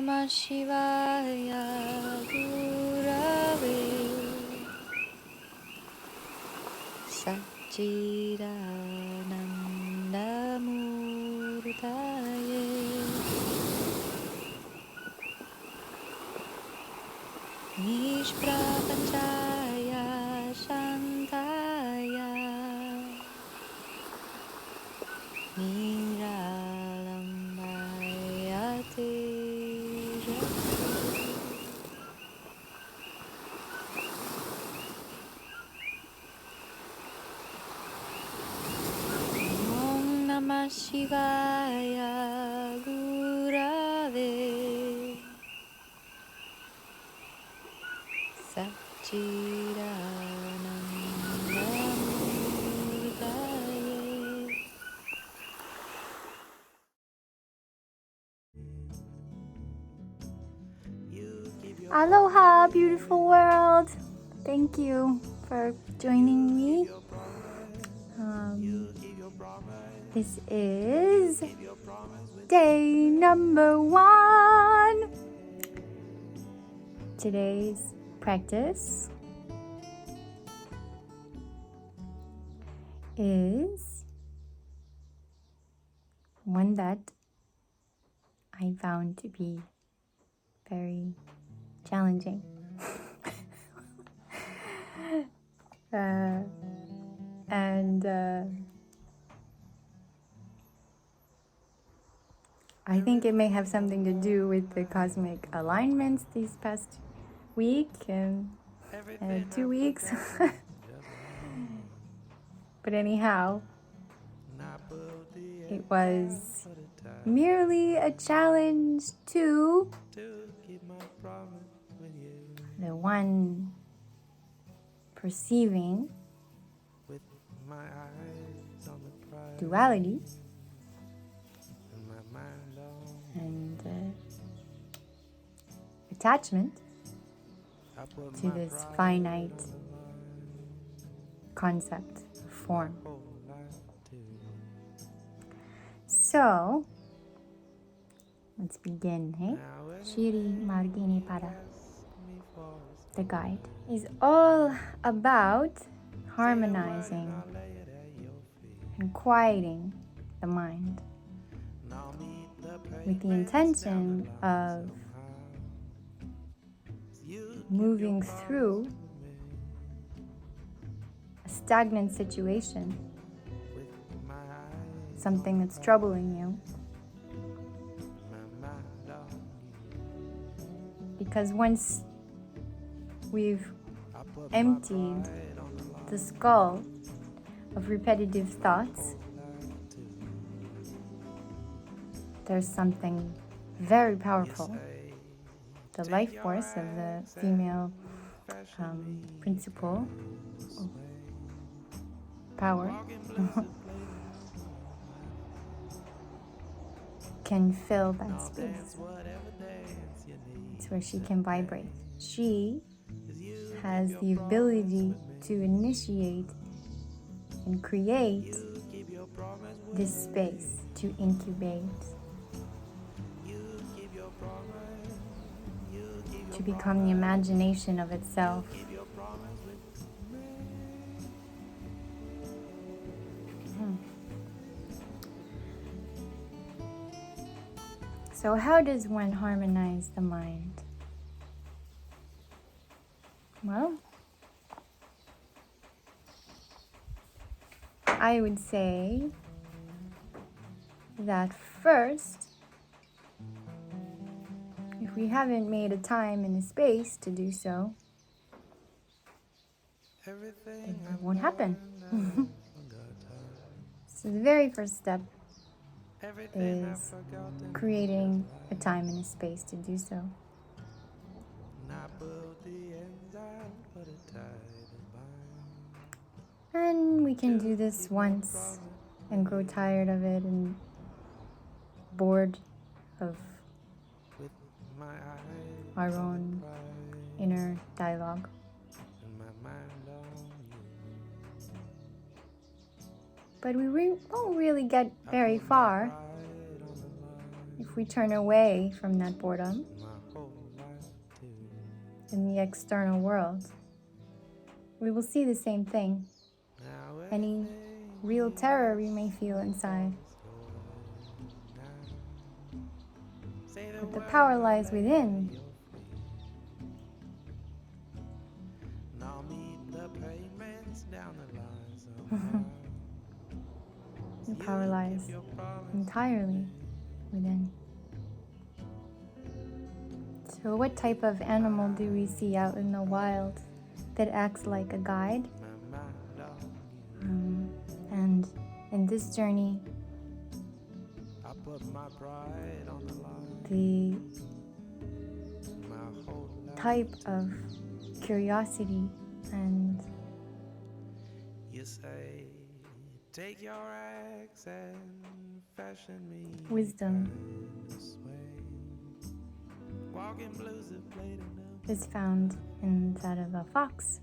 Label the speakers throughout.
Speaker 1: Namah Shivaya Gurave Satchidanandamurtaye Nishprapanchaya Shantaya Niralambaya Teja Om Namah Shivaya Gurave Satchidanandamurtaye. Aloha, beautiful world! Thank you for joining me. This is day number 1. Today's practice is one that I found to be very challenging. I think it may have something to do with the cosmic alignments these past week and 2 weeks. But anyhow, it was merely a challenge to the one perceiving duality and attachment to this finite concept form. So, let's begin, hey? Sri Margini Pada, the guide, is all about harmonizing and quieting the mind with the intention of moving through a stagnant situation, something that's troubling you. Because once we've emptied the skull of repetitive thoughts, there's something very powerful. The life force of the female principle power can fill that space. It's where she can vibrate. She has the ability to initiate and create this space, to incubate, to become the imagination of itself. So how does one harmonize the mind? Well, I would say that first, if we haven't made a time and a space to do so, it won't happen. So the very first step is creating a time and a space to do so. And we can do this once and grow tired of it and bored of our own inner dialogue. But we won't really get very far if we turn away from that boredom in the external world, we will see the same thing. Any real terror we may feel inside. But the power lies within. The power lies entirely within. So what type of animal do we see out in the wild that acts like a guide? And in this journey, the type of curiosity and wisdom is found inside of a fox.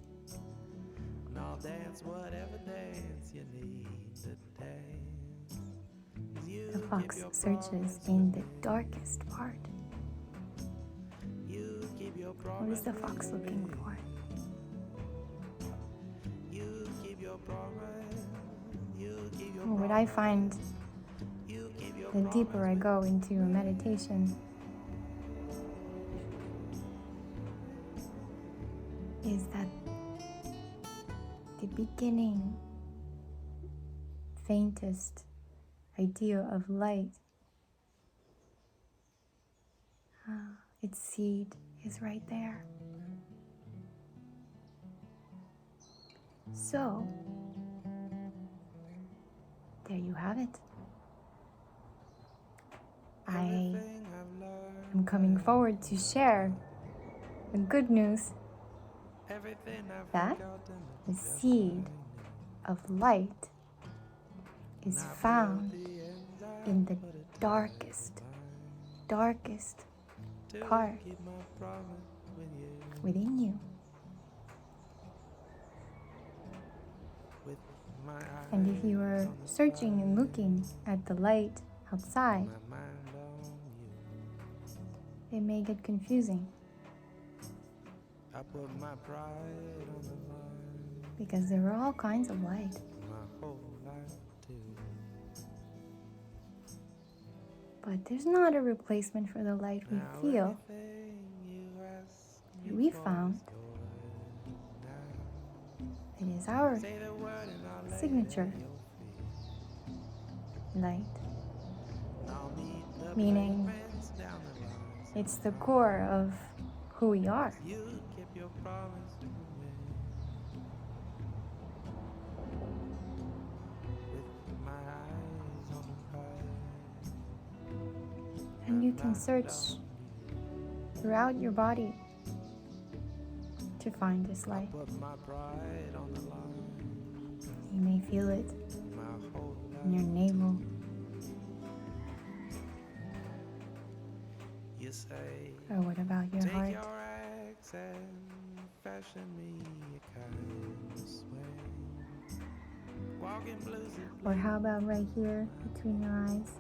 Speaker 1: The fox searches in the darkest part. What is the fox looking for? What I find, the deeper I go into a meditation, is that the beginning, faintest idea of light, its seed is right there. So, there you have it. I am coming forward to share the good news that the seed of light is found in the darkest part within you. And if you are searching and looking at the light outside, it may get confusing. Because there are all kinds of light. But there's not a replacement for the light we feel. That we found. It is our signature light. Meaning, it's the core of who we are. And you can search throughout your body to find this light. You may feel it in your navel. Or what about your heart? Or how about right here between your eyes?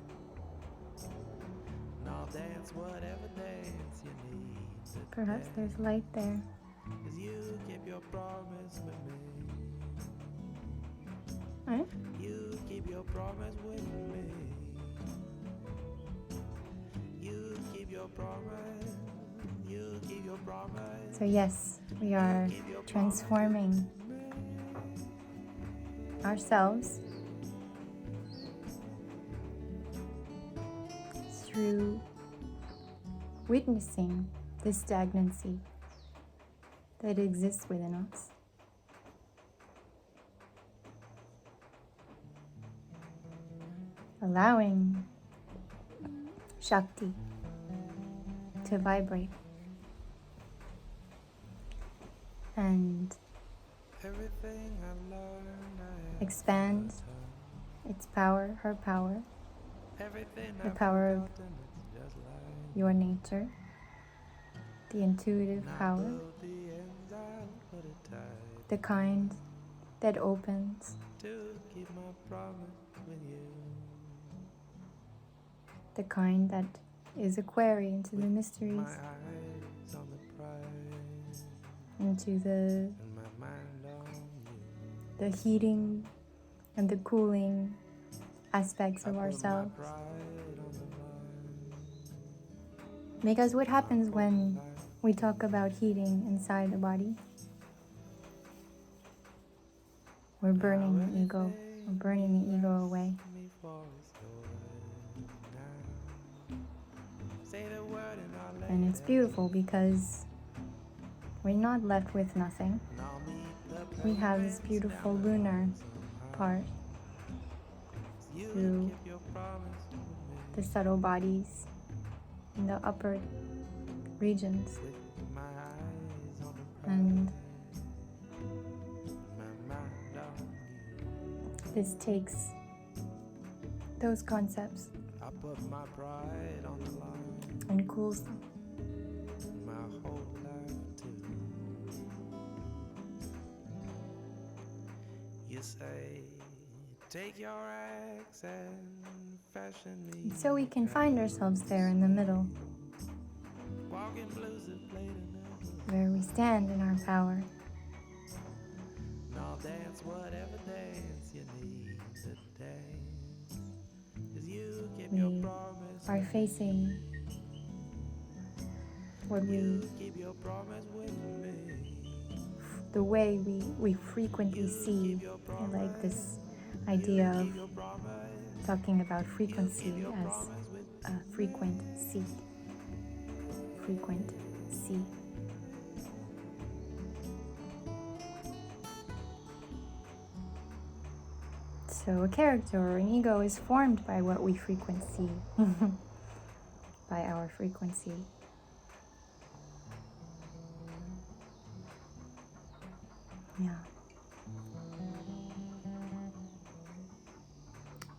Speaker 1: Perhaps there's light there. Huh? You keep your promise with me. You keep your promise. You keep your promise. So yes, we are transforming ourselves through witnessing the stagnancy that exists within us. Allowing Shakti to vibrate and expand its power, her power, the power of your nature, the intuitive power, the kind that opens, the kind that is a query into the mysteries, into the heating and the cooling aspects of ourselves. Because what happens when we talk about heating inside the body? We're burning the ego. We're burning the ego away. And it's beautiful because we're not left with nothing. We have this beautiful lunar part through the subtle bodies in the upper regions. And this takes those concepts and cools them. And so we can find ourselves there in the middle, where we stand in our power. We are facing the way we frequently see. I like this idea of talking about frequency as a frequent seed. Frequent seed. So a character or an ego is formed by what we frequency, by our frequency. Yeah.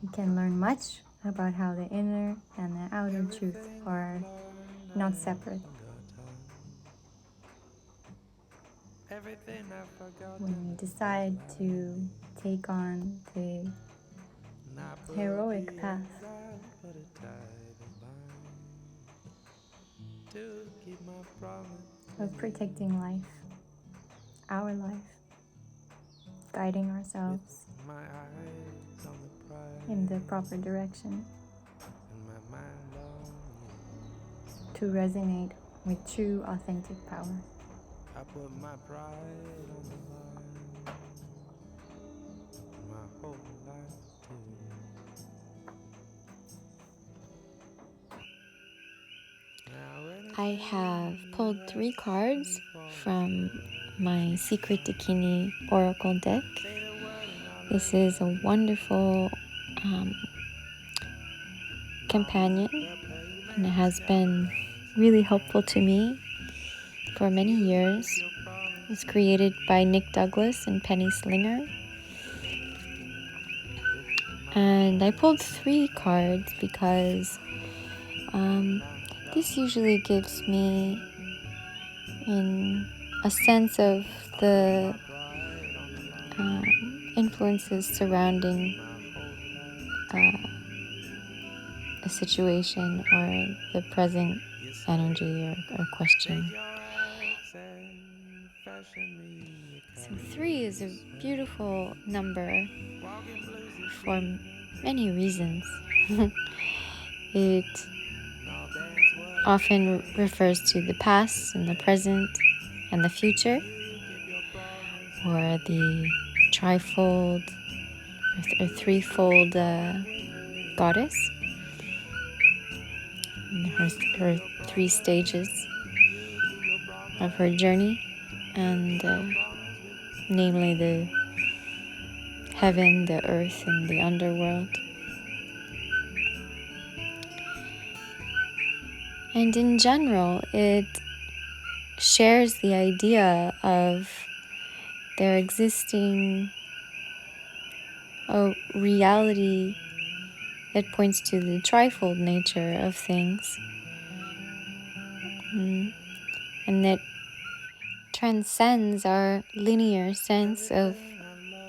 Speaker 1: We can learn much about how the inner and the outer truth are not separate. When we decide to take on the heroic path of protecting life, our life, guiding ourselves in the proper direction to resonate with true, authentic power. I put my pride on the line, my whole life too. I have pulled 3 cards from my Secret Yogini Oracle deck. This is a wonderful companion, and it has been really helpful to me for many years. It was created by Nick Douglas and Penny Slinger. And I pulled 3 cards because this usually gives me a sense of the influences surrounding a situation or the present energy or question. So 3 is a beautiful number for many reasons. It often refers to the past and the present and the future, or the trifold or threefold goddess, and her 3 stages of her journey, and namely the heaven, the earth, and the underworld. And in general, it shares the idea of there existing a reality that points to the trifold nature of things, and that transcends our linear sense of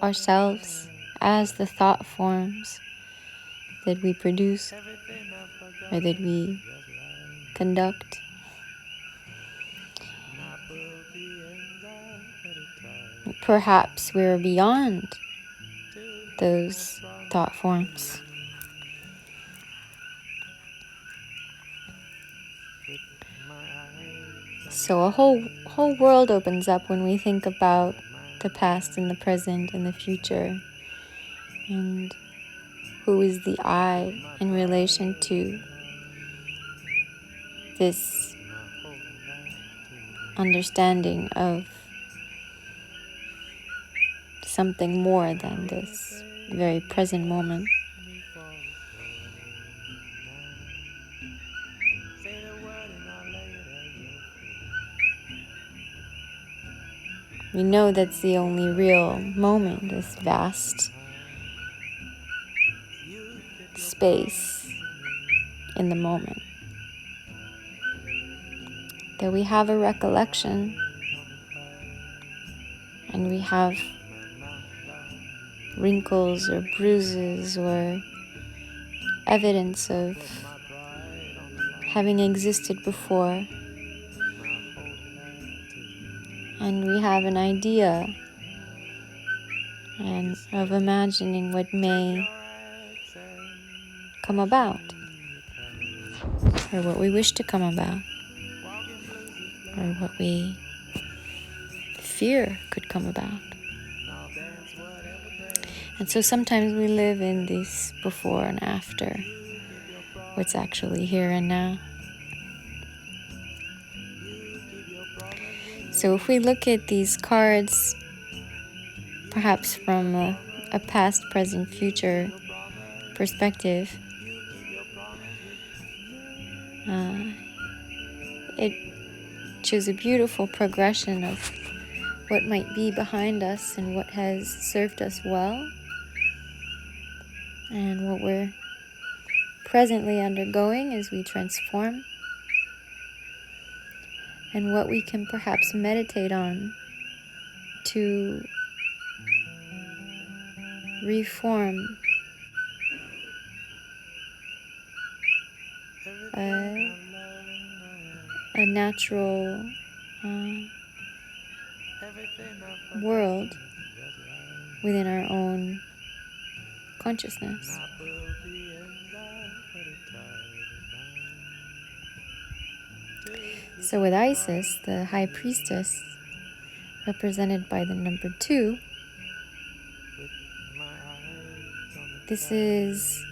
Speaker 1: ourselves as the thought forms that we produce or that we conduct. Perhaps we're beyond those thought forms. So a whole world opens up when we think about the past and the present and the future, and who is the I in relation to this understanding of something more than this very present moment. We know that's the only real moment, this vast space in the moment. That we have a recollection and we have wrinkles or bruises or evidence of having existed before, and we have an idea and of imagining what may come about, or what we wish to come about, or what we fear could come about. And so sometimes we live in this before and after, what's actually here and now. So if we look at these cards, perhaps from a past, present, future perspective, it shows a beautiful progression of what might be behind us and what has served us well, and what we're presently undergoing as we transform, and what we can perhaps meditate on to reform a natural world within our own consciousness. So with Isis, the high priestess, represented by the number 2, this is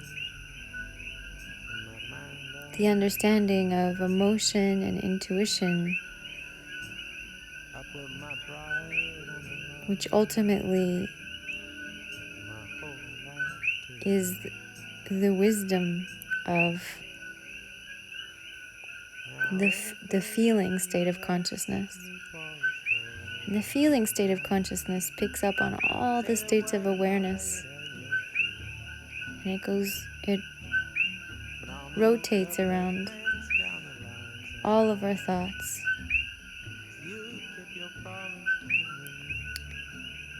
Speaker 1: the understanding of emotion and intuition, which ultimately is the wisdom of the feeling state of consciousness. And the feeling state of consciousness picks up on all the states of awareness, and it rotates around all of our thoughts.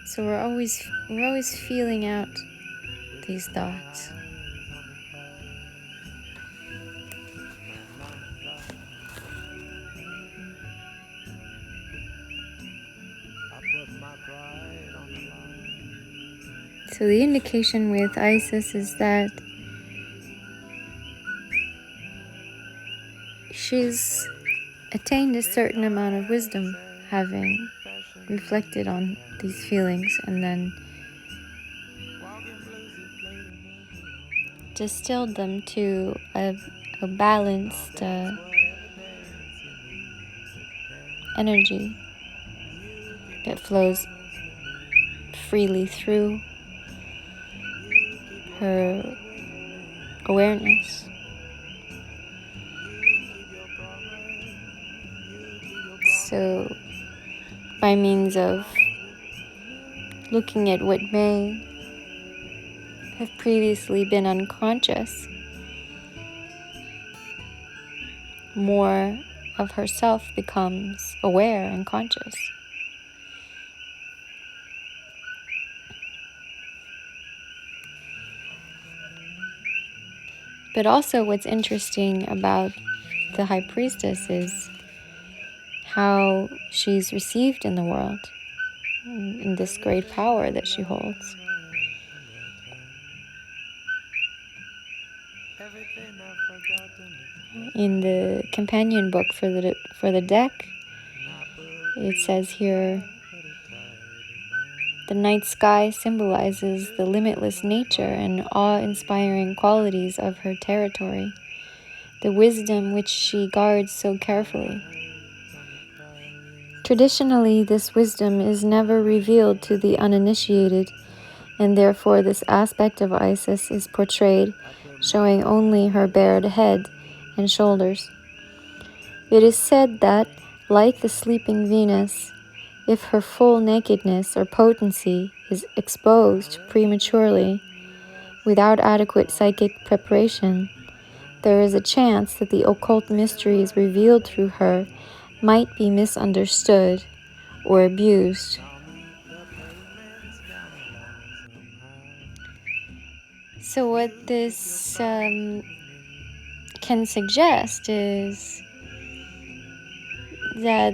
Speaker 1: So we're always feeling out these thoughts. So the indication with Isis is that she's attained a certain amount of wisdom, having reflected on these feelings and then distilled them to a balanced energy that flows freely through her awareness. So, by means of looking at what may have previously been unconscious, more of herself becomes aware and conscious. But also what's interesting about the high priestess is how she's received in the world, in this great power that she holds. In the companion book for the deck, it says here, the night sky symbolizes the limitless nature and awe-inspiring qualities of her territory, the wisdom which she guards so carefully. Traditionally, this wisdom is never revealed to the uninitiated, and therefore this aspect of Isis is portrayed showing only her bared head and shoulders. It is said that, like the sleeping Venus, if her full nakedness or potency is exposed prematurely, without adequate psychic preparation, there is a chance that the occult mysteries revealed through her might be misunderstood or abused. So what this can suggest is that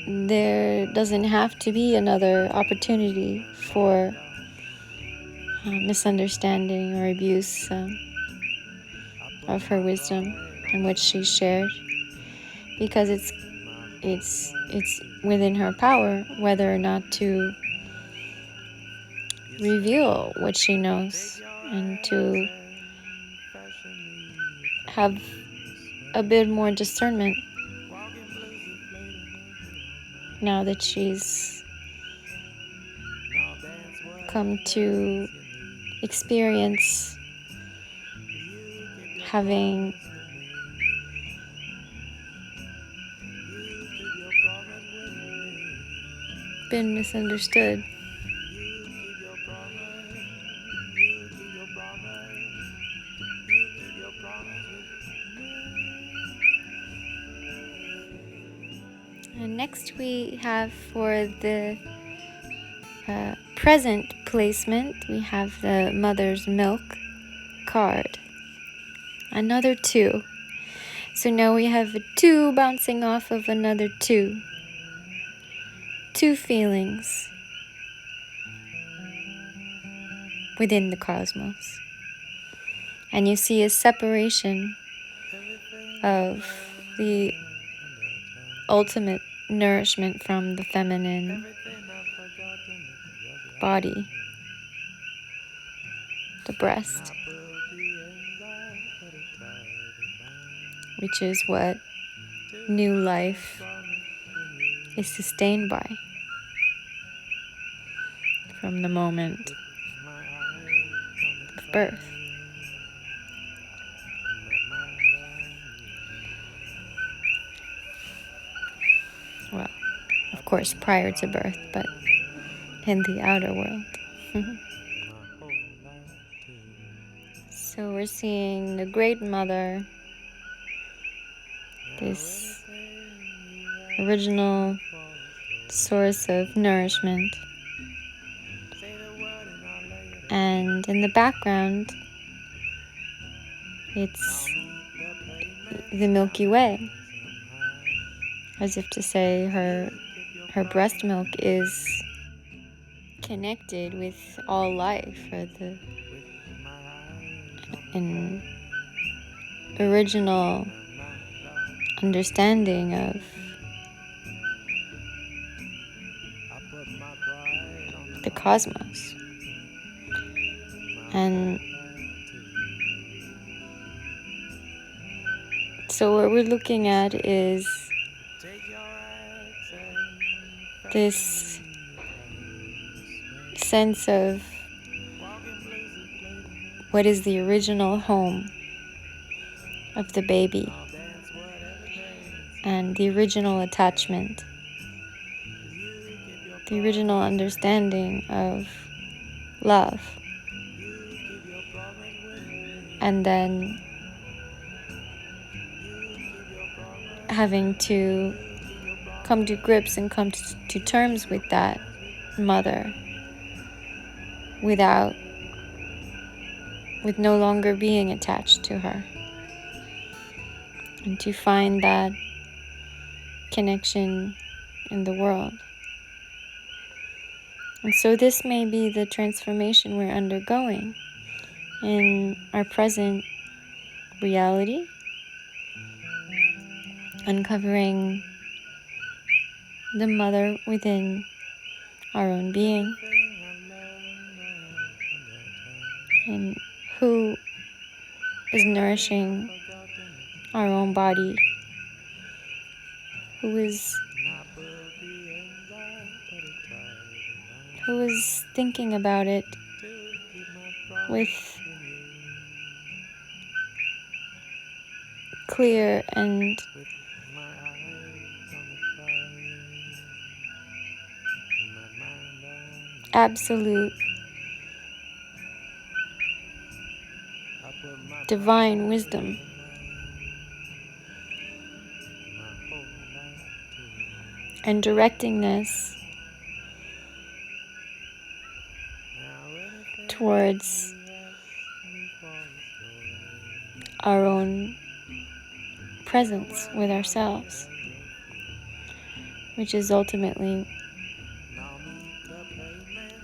Speaker 1: there doesn't have to be another opportunity for misunderstanding or abuse of her wisdom and what she shared, because it's within her power whether or not to reveal what she knows and to have a bit more discernment now that she's come to experience having been misunderstood. And next we have for the present placement, we have the Mother's Milk card. Another 2. So now we have a 2 bouncing off of another 2. 2 feelings within the cosmos. And you see a separation of the ultimate nourishment from the feminine body, the breast, which is what new life is sustained by from the moment of birth. Well, of course, prior to birth, but in the outer world. So we're seeing the Great Mother, this original source of nourishment. And in the background, it's the Milky Way, as if to say her breast milk is connected with all life, or an original understanding of the cosmos. And so what we're looking at is this sense of what is the original home of the baby and the original attachment, the original understanding of love, and then having to come to grips and come to terms with that mother with no longer being attached to her, and to find that connection in the world. And so this may be the transformation we're undergoing in our present reality, uncovering the mother within our own being, and who is nourishing our own body, who is thinking about it with clear and absolute divine wisdom, and directing this towards our own presence with ourselves, which is ultimately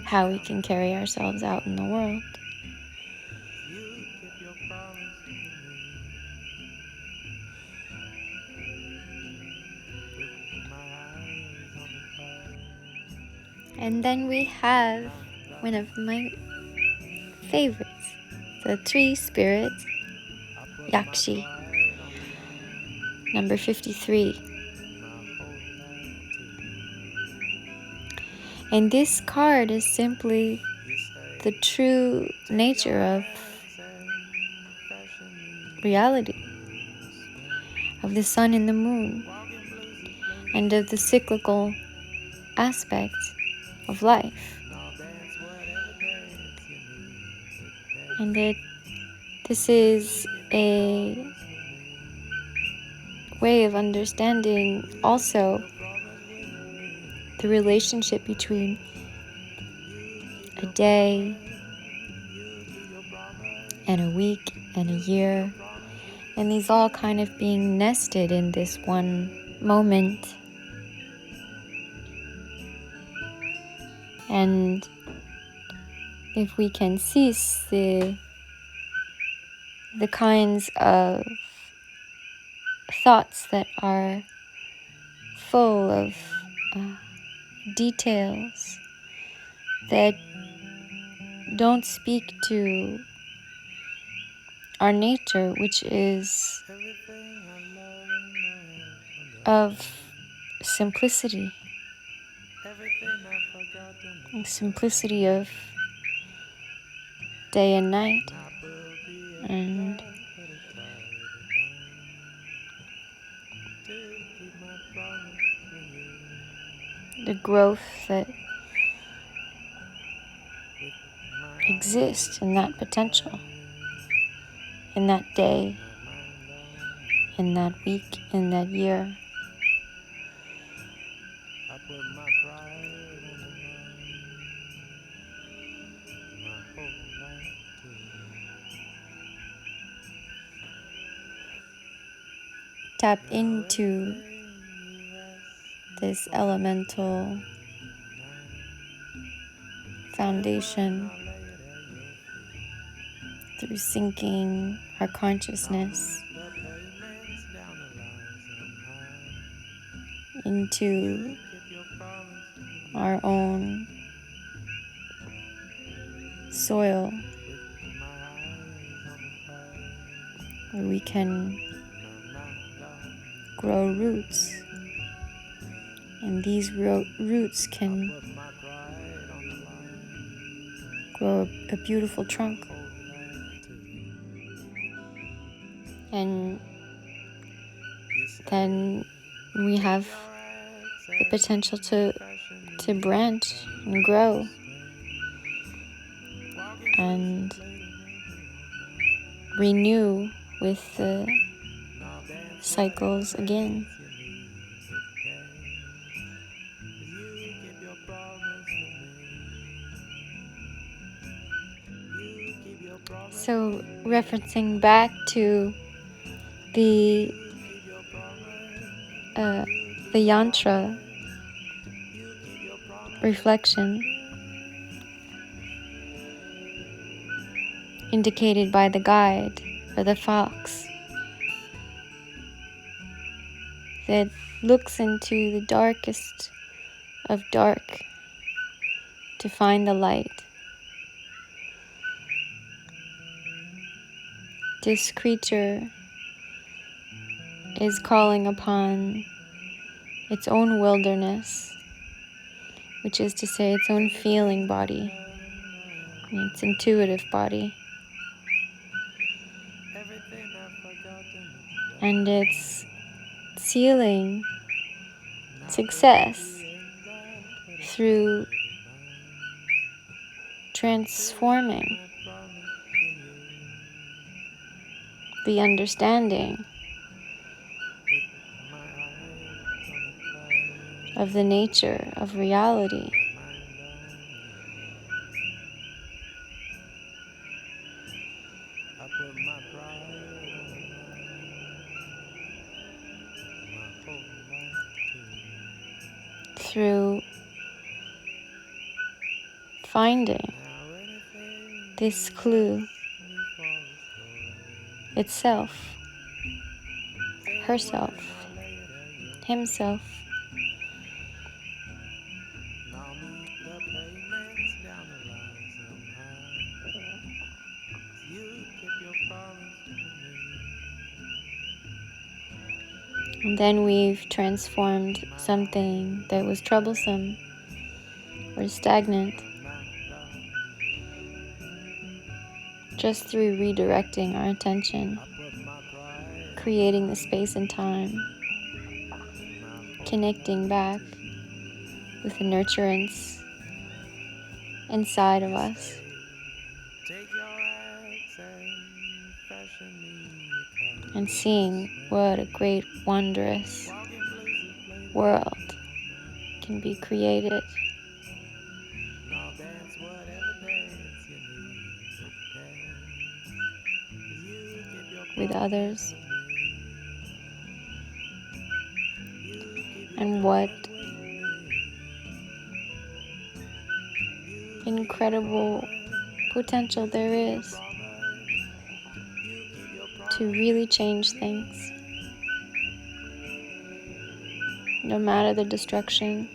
Speaker 1: how we can carry ourselves out in the world. And then we have one of my favorites, the tree spirit, Yakshi, number 53. And this card is simply the true nature of reality, of the sun and the moon, and of the cyclical aspect of life. And this is a way of understanding also the relationship between a day and a week and a year, and these all kind of being nested in this one moment. And if we can cease the kinds of thoughts that are full of details that don't speak to our nature, which is of simplicity, simplicity of day and night, and the growth that exists in that potential, in that day, in that week, in that year. Tap into this elemental foundation through sinking our consciousness into our own soil, where we can grow roots, and these roots can grow a beautiful trunk. And then we have the potential to branch and grow and renew with the cycles again. So referencing back to the the Yantra reflection indicated by the guide or the fox that looks into the darkest of dark to find the light. This creature is calling upon its own wilderness, which is to say its own feeling body, its intuitive body. And it's sealing success through transforming the understanding of the nature of reality. Through finding this clue itself, herself, himself. And then we've transformed something that was troublesome or stagnant just through redirecting our attention, creating the space and time, connecting back with the nurturance inside of us. And seeing what a great, wondrous world can be created with others, and what incredible potential there is to really change things, no matter the destruction.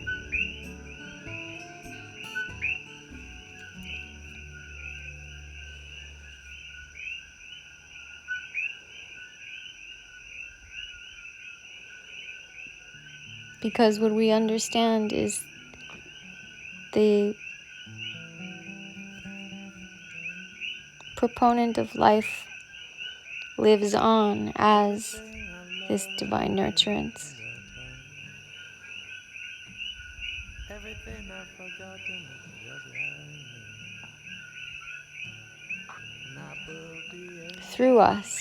Speaker 1: Because what we understand is the proponent of life lives on as this divine nurturance. Through us.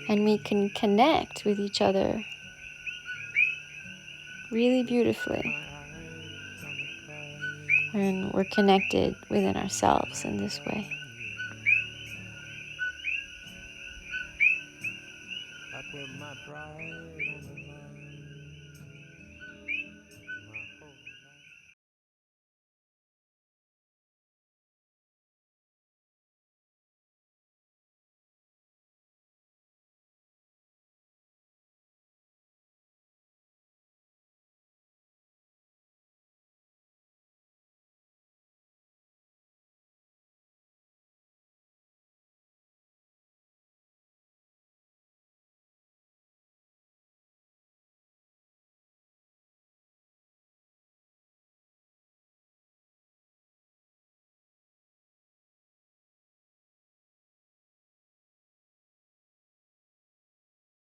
Speaker 1: And we can connect with each other really beautifully when we're connected within ourselves in this way.